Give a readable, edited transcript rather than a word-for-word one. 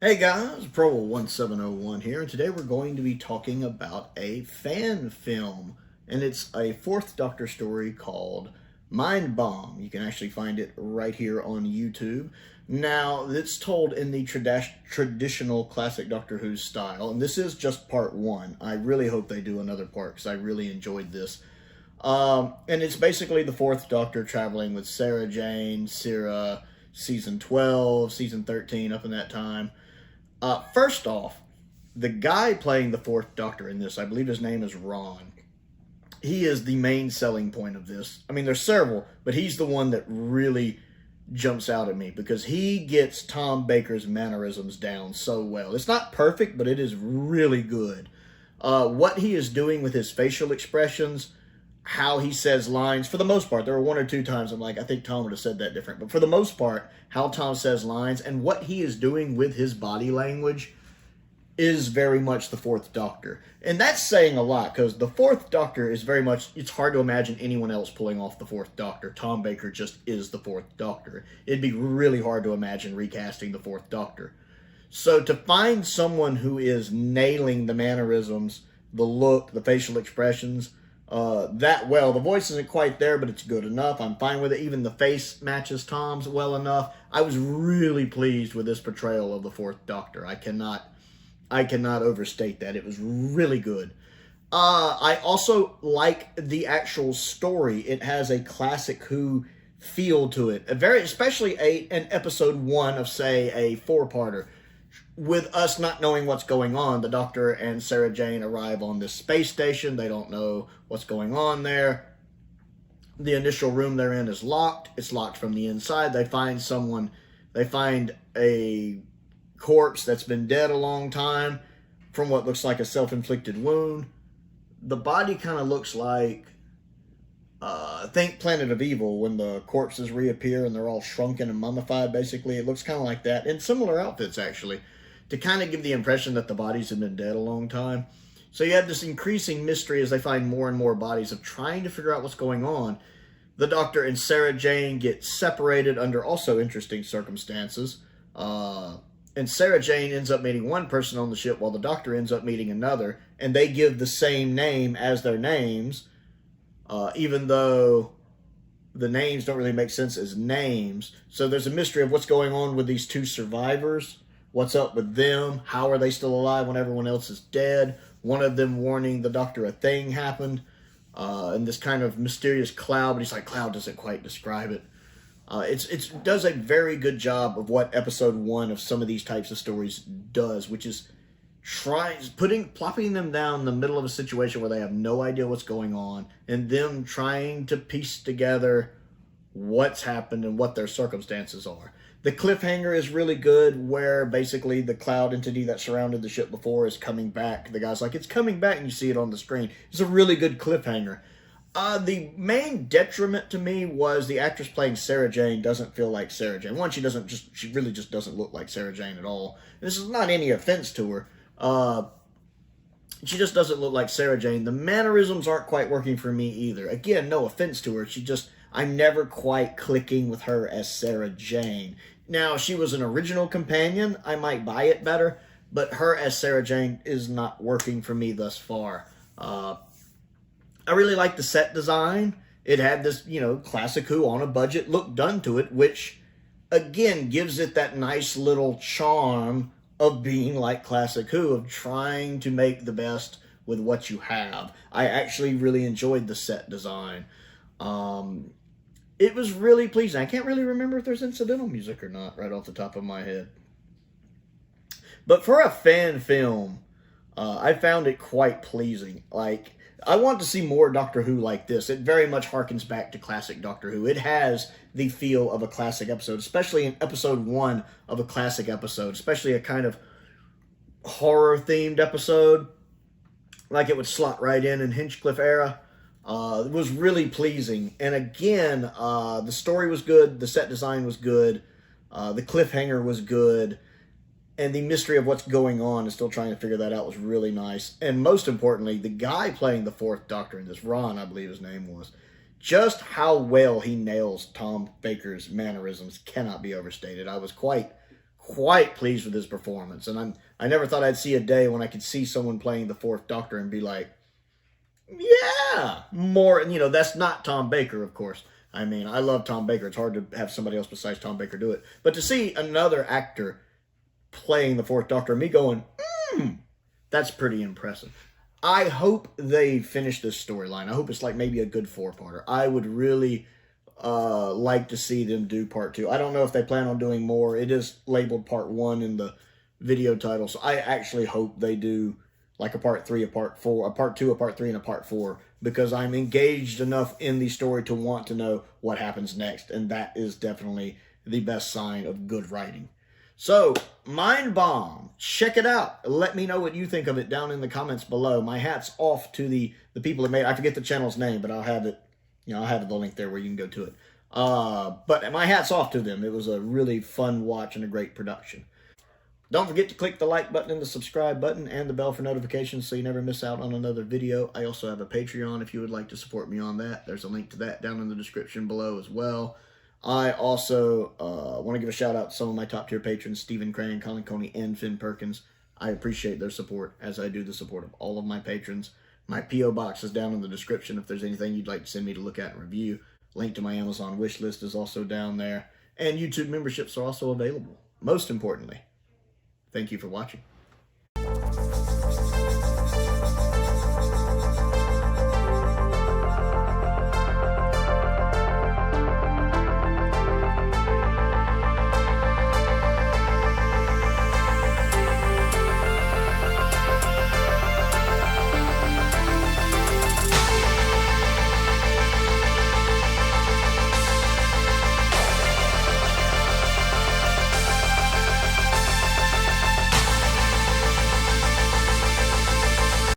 Hey guys, Prowl 1701 here, and today we're going to be talking about a fan film, and it's a Fourth Doctor story called Mindbomb. You can actually find it right here on YouTube. Now, it's told in the traditional classic Doctor Who style, and this is just part one. I really hope they do another part because I really enjoyed this. And it's basically the Fourth Doctor traveling with Sarah Jane, Syrah, season 12, season 13, up in that time. First off, the guy playing the Fourth Doctor in this, I believe his name is Ron. He is the main selling point of this. I mean, there's several, but he's the one that really jumps out at me because he gets Tom Baker's mannerisms down so well. It's not perfect, but it is really good. What he is doing with his facial expressions, how he says lines, for the most part, there were one or two times I'm like, I think Tom would have said that different. But for the most part, how Tom says lines and what he is doing with his body language is very much the Fourth Doctor. And that's saying a lot because the Fourth Doctor is very much, it's hard to imagine anyone else pulling off the Fourth Doctor. Tom Baker just is the Fourth Doctor. It'd be really hard to imagine recasting the Fourth Doctor. So to find someone who is nailing the mannerisms, the look, the facial expressions, that well. The voice isn't quite there, but it's good enough. I'm fine with it. Even the face matches Tom's well enough. I was really pleased with this portrayal of the Fourth Doctor. I cannot overstate that. It was really good. I also like the actual story. It has a classic Who feel to it. Especially an episode one of, say, a four-parter. With us not knowing what's going on, the Doctor and Sarah Jane arrive on this space station. They don't know what's going on there. The initial room they're in is locked. It's locked from the inside. They find a corpse that's been dead a long time from what looks like a self-inflicted wound. The body kind of looks like, think Planet of Evil, when the corpses reappear and they're all shrunken and mummified, basically. It looks kind of like that, in similar outfits, actually, to kind of give the impression that the bodies have been dead a long time. So you have this increasing mystery as they find more and more bodies of trying to figure out what's going on. The Doctor and Sarah Jane get separated under also interesting circumstances. And Sarah Jane ends up meeting one person on the ship while the Doctor ends up meeting another. And they give the same name as their names, even though the names don't really make sense as names. So there's a mystery of what's going on with these two survivors. What's up with them? How are they still alive when everyone else is dead? One of them warning the Doctor a thing happened. And this kind of mysterious cloud, but he's like, cloud doesn't quite describe it. It does a very good job of what episode one of some of these types of stories does, which is plopping them down in the middle of a situation where they have no idea what's going on, and them trying to piece together what's happened and what their circumstances are. The cliffhanger is really good, where basically the cloud entity that surrounded the ship before is coming back. The guy's like, it's coming back, and you see it on the screen. It's a really good cliffhanger. The main detriment to me was the actress playing Sarah Jane doesn't feel like Sarah Jane. One, she really just doesn't look like Sarah Jane at all. This is not any offense to her. She just doesn't look like Sarah Jane. The mannerisms aren't quite working for me either. Again, no offense to her. I'm never quite clicking with her as Sarah Jane. Now, if she was an original companion, I might buy it better, but her as Sarah Jane is not working for me thus far. I really like the set design. It had this, classic Who on a budget look done to it, which, again, gives it that nice little charm of being like classic Who, of trying to make the best with what you have. I actually really enjoyed the set design. It was really pleasing. I can't really remember if there's incidental music or not right off the top of my head. But for a fan film, I found it quite pleasing. Like, I want to see more Doctor Who like this. It very much harkens back to classic Doctor Who. It has the feel of a classic episode, especially in episode one of a classic episode, especially a kind of horror-themed episode, like it would slot right in Hinchcliffe era. It was really pleasing. And again, the story was good, the set design was good, the cliffhanger was good, and the mystery of what's going on and still trying to figure that out was really nice. And most importantly, the guy playing the Fourth Doctor in this, Ron, I believe his name was, just how well he nails Tom Baker's mannerisms cannot be overstated. I was quite quite pleased with his performance. And I never thought I'd see a day when I could see someone playing the Fourth Doctor and be like, yeah, more. And, you know, that's not Tom Baker, of course. I mean, I love Tom Baker. It's hard to have somebody else besides Tom Baker do it. But to see another actor playing the Fourth Doctor, me going, that's pretty impressive. I hope they finish this storyline. I hope it's like maybe a good 4-parter. I would really like to see them do part 2. I don't know if they plan on doing more. It is labeled part 1 in the video title, so I actually hope they do like a part 3, a part 4, a part 2, a part 3, and a part 4, because I'm engaged enough in the story to want to know what happens next, and that is definitely the best sign of good writing. So, Mindbomb, check it out. Let me know what you think of it down in the comments below. My hat's off to the people that made it. I forget the channel's name, but I'll have it, you know, I'll have the link there where you can go to it. But my hat's off to them. It was a really fun watch and a great production. Don't forget to click the like button and the subscribe button and the bell for notifications so you never miss out on another video. I also have a Patreon if you would like to support me on that. There's a link to that down in the description below as well. I also want to give a shout out to some of my top tier patrons, Stephen Crane, Colin Coney, and Finn Perkins. I appreciate their support as I do the support of all of my patrons. My P.O. box is down in the description if there's anything you'd like to send me to look at and review. Link to my Amazon wish list is also down there. And YouTube memberships are also available. Most importantly, thank you for watching.